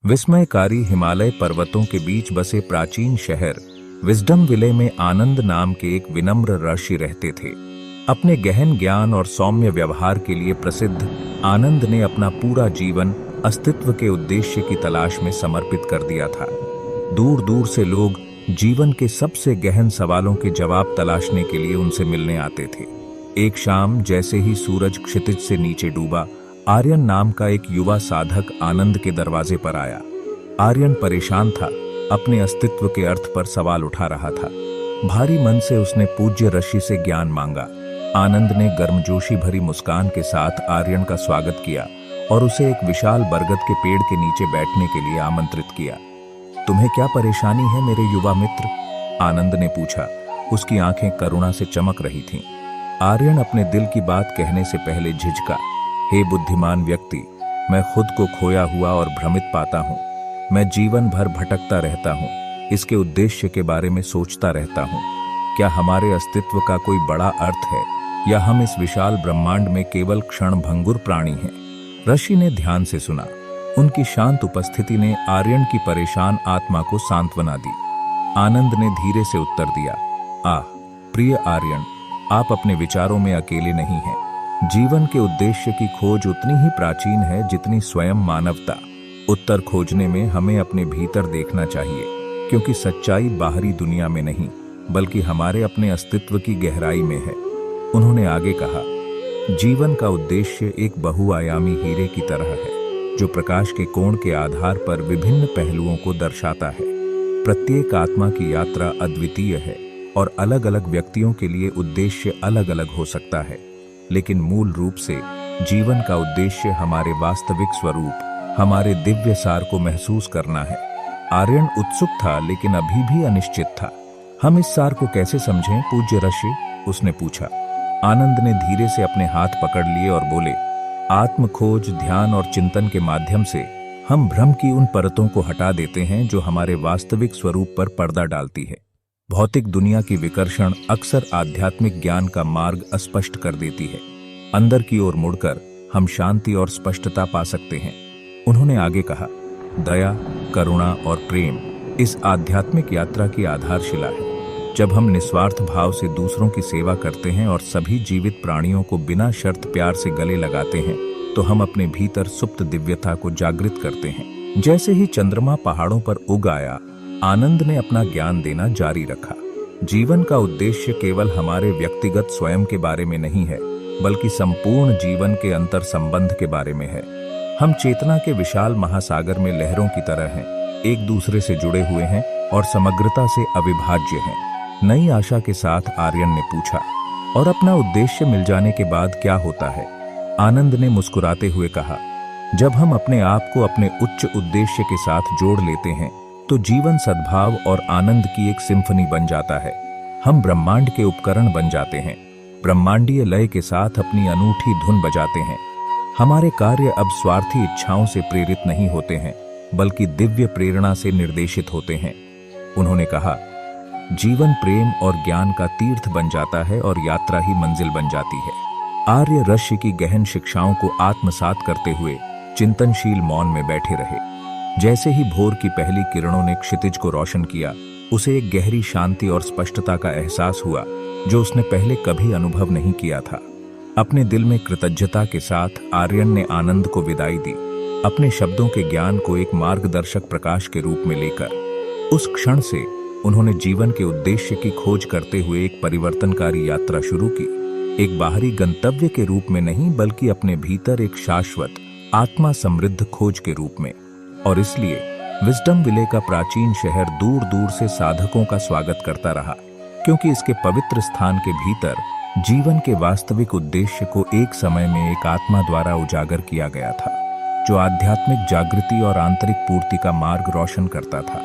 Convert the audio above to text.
विस्मयकारी हिमालय पर्वतों के बीच बसे प्राचीन शहर विजडम विले में आनंद नाम के एक विनम्र ऋषि रहते थे। अपने गहन ज्ञान और सौम्य व्यवहार के लिए प्रसिद्ध आनंद ने अपना पूरा जीवन अस्तित्व के उद्देश्य की तलाश में समर्पित कर दिया था। दूर दूर से लोग जीवन के सबसे गहन सवालों के जवाब तलाशने के लिए उनसे मिलने आते थे। एक शाम जैसे ही सूरज क्षितिज से नीचे डूबा, आर्यन नाम का एक युवा साधक आनंद के दरवाजे पर आया। आर्यन परेशान था, अपने अस्तित्व के अर्थ पर सवाल उठा रहा था। भारी मन से उसने पूज्य ऋषि से ज्ञान मांगा। आनंद ने गर्मजोशी भरी मुस्कान के साथ आर्यन का स्वागत किया और उसे एक विशाल बरगद के पेड़ के नीचे बैठने के लिए आमंत्रित किया। तुम्हें क्या परेशानी है मेरे युवा मित्र? आनंद ने पूछा। उसकी आंखें करुणा से चमक रही थीं। आर्यन अपने दिल की बात कहने से पहले झिझका। हे बुद्धिमान व्यक्ति, मैं खुद को खोया हुआ और भ्रमित पाता हूँ। मैं जीवन भर भटकता रहता हूँ, इसके उद्देश्य के बारे में सोचता रहता हूँ। क्या हमारे अस्तित्व का कोई बड़ा अर्थ है या हम इस विशाल ब्रह्मांड में केवल क्षणभंगुर प्राणी हैं? ऋषि ने ध्यान से सुना। उनकी शांत उपस्थिति ने आर्यन की परेशान आत्मा को सांत्वना दी। आनंद ने धीरे से उत्तर दिया, आह प्रिय आर्यन, आप अपने विचारों में अकेले नहीं हैं। जीवन के उद्देश्य की खोज उतनी ही प्राचीन है जितनी स्वयं मानवता। उत्तर खोजने में हमें अपने भीतर देखना चाहिए, क्योंकि सच्चाई बाहरी दुनिया में नहीं बल्कि हमारे अपने अस्तित्व की गहराई में है। उन्होंने आगे कहा, जीवन का उद्देश्य एक बहुआयामी हीरे की तरह है, जो प्रकाश के कोण के आधार पर विभिन्न पहलुओं को दर्शाता है। प्रत्येक आत्मा की यात्रा अद्वितीय है और अलग अलग व्यक्तियों के लिए उद्देश्य अलग अलग हो सकता है, लेकिन मूल रूप से जीवन का उद्देश्य हमारे वास्तविक स्वरूप, हमारे दिव्य सार को महसूस करना है। आर्यन उत्सुक था लेकिन अभी भी अनिश्चित था। हम इस सार को कैसे समझें पूज्य ऋषि? उसने पूछा। आनंद ने धीरे से अपने हाथ पकड़ लिए और बोले, आत्म खोज, ध्यान और चिंतन के माध्यम से हम भ्रम की उन परतों को हटा देते हैं जो हमारे वास्तविक स्वरूप पर पर्दा डालती है। भौतिक दुनिया की विकर्षण अक्सर आध्यात्मिक ज्ञान का मार्ग अस्पष्ट कर देती है। अंदर की ओर मुड़कर हम शांति और स्पष्टता पा सकते हैं। उन्होंने आगे कहा, दया, करुणा और प्रेम इस आध्यात्मिक यात्रा की आधारशिला है। जब हम निस्वार्थ भाव से दूसरों की सेवा करते हैं और सभी जीवित प्राणियों को बिना शर्त प्यार से गले लगाते हैं, तो हम अपने भीतर सुप्त दिव्यता को जागृत करते हैं। जैसे ही चंद्रमा पहाड़ों पर उग आया, आनंद ने अपना ज्ञान देना जारी रखा। जीवन का उद्देश्य केवल हमारे व्यक्तिगत स्वयं के बारे में नहीं है, बल्कि संपूर्ण जीवन के अंतर संबंध के बारे में है। हम चेतना के विशाल महासागर में लहरों की तरह हैं, एक दूसरे से जुड़े हुए हैं और समग्रता से अविभाज्य हैं। नई आशा के साथ आर्यन ने पूछा, और अपना उद्देश्य मिल जाने के बाद क्या होता है? आनंद ने मुस्कुराते हुए कहा, जब हम अपने आप को अपने उच्च उद्देश्य के साथ जोड़ लेते हैं, तो जीवन सद्भाव और आनंद की एक सिम्फनी बन जाता है। हम ब्रह्मांड के उपकरण बन जाते हैं, ब्रह्मांडीय लय के साथ अपनी अनूठी धुन बजाते हैं। हमारे कार्य अब स्वार्थी इच्छाओं से प्रेरित नहीं होते हैं, बल्कि दिव्य प्रेरणा से निर्देशित होते हैं। उन्होंने कहा, जीवन प्रेम और ज्ञान का तीर्थ बन जाता है और यात्रा ही मंजिल बन जाती है। आर्य ऋषि की गहन शिक्षाओं को आत्मसात करते हुए चिंतनशील मौन में बैठे रहे। जैसे ही भोर की पहली किरणों ने क्षितिज को रोशन किया, उसे एक गहरी शांति और स्पष्टता का एहसास हुआ जो उसने पहले कभी अनुभव नहीं किया था। अपने दिल में कृतज्ञता के साथ आर्यन ने आनंद को विदाई दी, अपने शब्दों के ज्ञान को एक मार्गदर्शक प्रकाश के रूप में लेकर। उस क्षण से उन्होंने जीवन के उद्देश्य की खोज करते हुए एक परिवर्तनकारी यात्रा शुरू की, एक बाहरी गंतव्य के रूप में नहीं बल्कि अपने भीतर एक शाश्वत आत्मा समृद्ध खोज के रूप में। और इसलिए विजडम विले का प्राचीन शहर दूर दूर से साधकों का स्वागत करता रहा, क्योंकि इसके पवित्र स्थान के भीतर जीवन के वास्तविक उद्देश्य को एक समय में एक आत्मा द्वारा उजागर किया गया था, जो आध्यात्मिक जागृति और आंतरिक पूर्ति का मार्ग रोशन करता था।